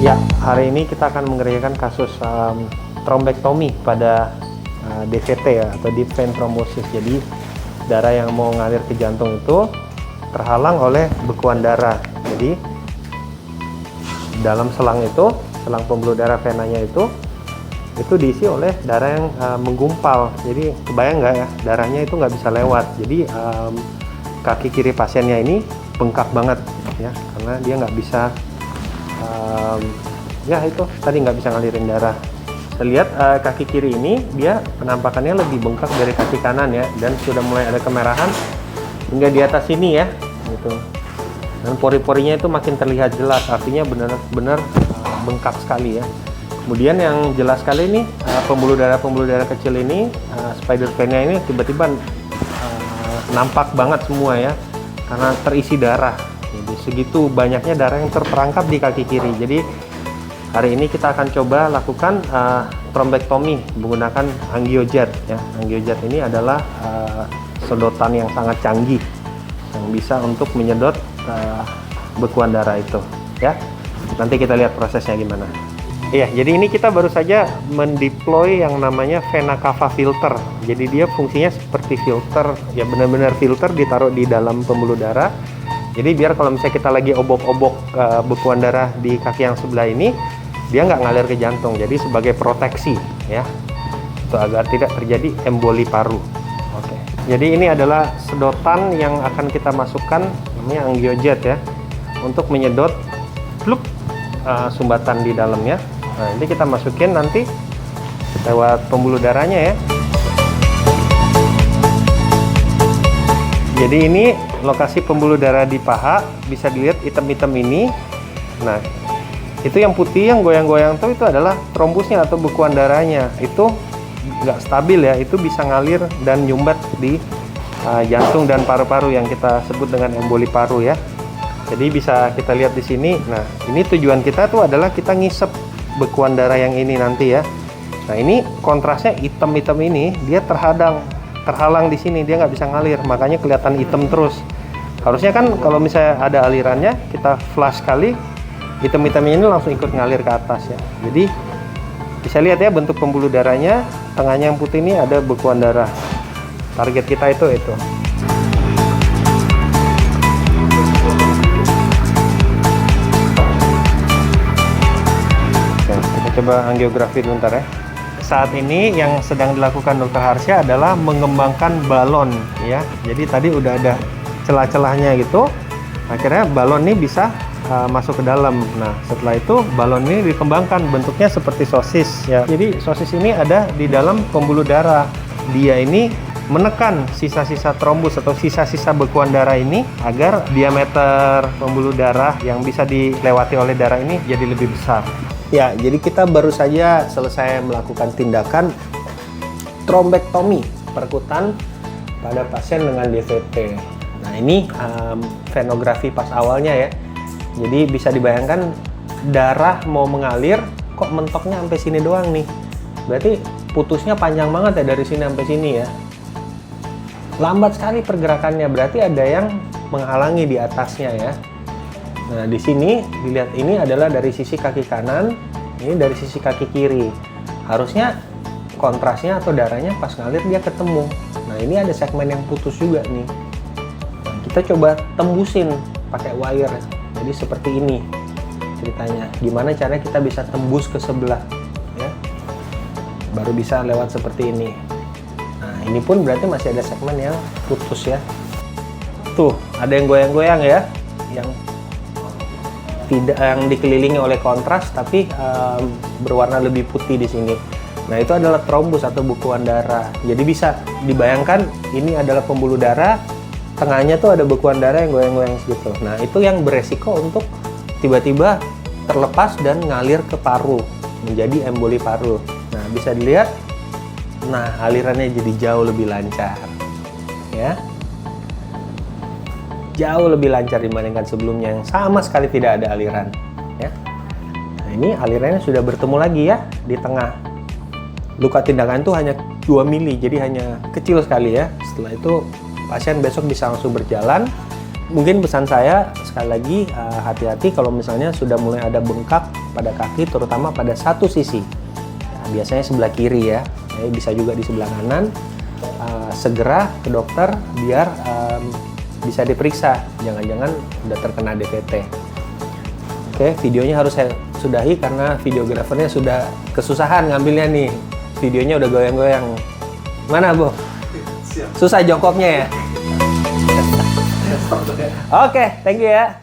Ya, hari ini kita akan mengerjakan kasus trombektomi pada DVT ya, atau deep vein thrombosis. Jadi darah yang mau ngalir ke jantung itu terhalang oleh bekuan darah. Jadi dalam selang itu, selang pembuluh darah venanya itu diisi oleh darah yang menggumpal. Jadi kebayang nggak ya, darahnya itu nggak bisa lewat. Jadi kaki kiri pasiennya ini bengkak banget ya, karena dia nggak bisa ya itu tadi nggak bisa ngalirin darah. Saya lihat kaki kiri ini dia penampakannya lebih bengkak dari kaki kanan ya, dan sudah mulai ada kemerahan hingga di atas sini ya gitu. Dan pori-porinya itu makin terlihat jelas, artinya benar-benar bengkak sekali ya. Kemudian yang jelas sekali ini pembuluh darah kecil ini, spider vein-nya ini tiba-tiba nampak banget semua ya, karena terisi darah. Jadi segitu banyaknya darah yang terperangkap di kaki kiri. Jadi hari ini kita akan coba lakukan trombektomi menggunakan angiojet ya. Angiojet ini adalah sedotan yang sangat canggih yang bisa untuk menyedot bekuan darah itu ya. Nanti kita lihat prosesnya gimana. Iya, jadi ini kita baru saja mendeploy yang namanya vena cava filter. Jadi dia fungsinya seperti filter, ya benar-benar filter ditaruh di dalam pembuluh darah. Jadi biar kalau misalnya kita lagi obok-obok bekuan darah di kaki yang sebelah ini, dia nggak ngalir ke jantung. Jadi sebagai proteksi ya, itu agar tidak terjadi emboli paru. Oke. Jadi ini adalah sedotan yang akan kita masukkan, namanya angiojet ya, untuk menyedot sumbatan di dalamnya. Nah, ini kita masukin nanti lewat pembuluh darahnya ya. Jadi ini lokasi pembuluh darah di paha, bisa dilihat hitam-hitam ini. Nah, itu yang putih yang goyang-goyang itu adalah trombusnya atau bekuan darahnya. Itu nggak stabil ya, itu bisa ngalir dan nyumbat di jantung dan paru-paru yang kita sebut dengan emboli paru ya. Jadi bisa kita lihat di sini. Nah, ini tujuan kita tuh adalah kita ngisep bekuan darah yang ini nanti ya. Nah, ini kontrasnya hitam-hitam ini, dia terhalang di sini, dia nggak bisa ngalir, makanya kelihatan hitam terus. Harusnya kan kalau misalnya ada alirannya, kita flash sekali, hitam-hitamnya ini langsung ikut ngalir ke atas ya. Jadi bisa lihat ya bentuk pembuluh darahnya, tengahnya yang putih ini ada bekuan darah. Target kita itu. Coba angiografi dulu bentar ya. Saat ini yang sedang dilakukan Dr. Harsha adalah mengembangkan balon ya. Jadi tadi udah ada celah-celahnya gitu. Akhirnya balon ini bisa masuk ke dalam. Nah, setelah itu balon ini dikembangkan, bentuknya seperti sosis ya. Jadi sosis ini ada di dalam pembuluh darah. Dia ini menekan sisa-sisa trombus atau sisa-sisa bekuan darah ini agar diameter pembuluh darah yang bisa dilewati oleh darah ini jadi lebih besar. Ya, jadi kita baru saja selesai melakukan tindakan trombektomi perkutan pada pasien dengan DVT. Nah, ini venografi pas awalnya ya. Jadi bisa dibayangkan darah mau mengalir, kok mentoknya sampai sini doang nih. Berarti putusnya panjang banget ya dari sini sampai sini ya. Lambat sekali pergerakannya, berarti ada yang menghalangi di atasnya ya. Nah, di sini dilihat ini adalah dari sisi kaki kanan, ini dari sisi kaki kiri. Harusnya kontrasnya atau darahnya pas ngalir dia ketemu. Nah, ini ada segmen yang putus juga nih. Nah, kita coba tembusin pakai wire. Jadi seperti ini ceritanya. Gimana caranya kita bisa tembus ke sebelah ya. Baru bisa lewat seperti ini. Nah, ini pun berarti masih ada segmen yang putus ya. Tuh, ada yang goyang-goyang ya. Yang dikelilingi oleh kontras tapi berwarna lebih putih di sini. Nah, itu adalah trombus atau bekuan darah. Jadi bisa dibayangkan ini adalah pembuluh darah, tengahnya tuh ada bekuan darah yang goyang-goyang segitu. Nah, itu yang beresiko untuk tiba-tiba terlepas dan ngalir ke paru, menjadi emboli paru. Nah, bisa dilihat, nah alirannya jadi jauh lebih lancar ya. Jauh lebih lancar dibandingkan sebelumnya yang sama sekali tidak ada aliran ya. Nah, ini alirannya sudah bertemu lagi ya di tengah. Luka tindakan itu hanya 2 mili, jadi hanya kecil sekali ya. Setelah itu pasien besok bisa langsung berjalan Mungkin pesan saya sekali lagi, hati-hati kalau misalnya sudah mulai ada bengkak pada kaki, terutama pada satu sisi. Nah, biasanya sebelah kiri ya, bisa juga di sebelah kanan. Segera ke dokter biar bisa diperiksa, jangan-jangan udah terkena DPT. Oke, videonya harus saya sudahi karena videografernya sudah kesusahan ngambilnya nih. Videonya udah goyang-goyang. Mana, Bu? Susah jongkoknya ya? Oke, thank you ya.